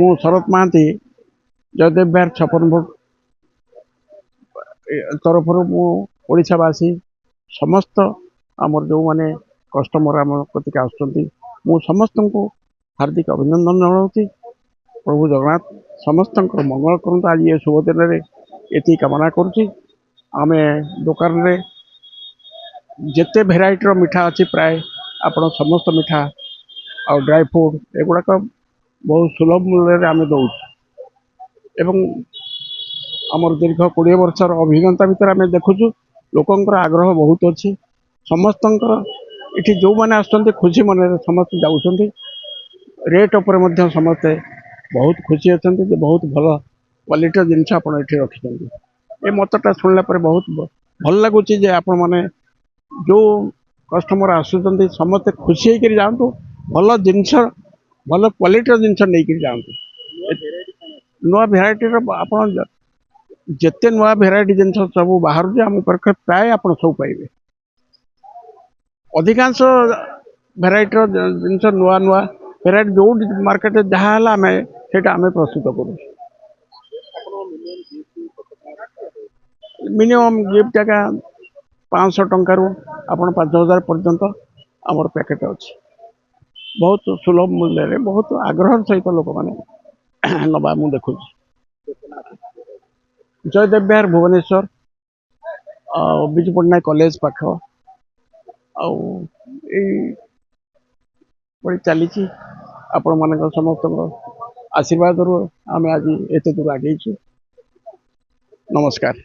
मु शरत महांती जयदेव बिहार छपनभ तरफर मु ओडावासी समस्त आमर जो मैंने कस्टमर आम कतिक आसु समस्त को हार्दिक अभिनंदन जनाऊँ। प्रभु जगन्नाथ समस्त मंगल करते आज ये शुभ दिन में ये कामना करुँची। आम दुकान रे जिते भेराइटर मिठा अच्छी प्राय आपण समस्त मिठा आ ड्राई फ्रूट एगुड़ाक बहुत सुलभ मूल्य आम दौ एवं आमर दीर्घ 20 वर्षर अभिज्ञता भितर आम देखुचु लोकंर आग्रह बहुत अच्छी समस्त इठी जो मैंने आसुँच खुशी मन समस्त जाऊँच रेट उपर समस्ते बहुत खुशी अच्छा बहुत भल क्वालिटी जिनस आप रखिंट ये मतटा शुणला बहुत भल लगुच आपण मैंने जो कस्टमर आसुँच समस्ते खुशी होकर जातु भल जिनस भल क्वालिटी जिनस नहीं जातु नुआ भेराइटी आप जिते नुआ भेराइटी जिन सब बाहर आम पाखे प्राय आप सब पाइबे अधिकांश भेराइटी जिनस नुआ नुआ भेराइटी जो मार्केट जहाँ आम से प्रस्तुत करूँ। मिनिमम गिफ्ट जगह 500 टंका रू आपण 5000 पर्यंत आमर पैकेट अच्छी बहुत सुलभ मूल्य बहुत आग्रह सहित लोक मैंने नवा मु देखु। जयदेव बिहार भुवनेश्वर विजु पट्टनायक कॉलेज पाख चली आपण मान समस्त आशीर्वाद आम आज एत दूर आगे। नमस्कार।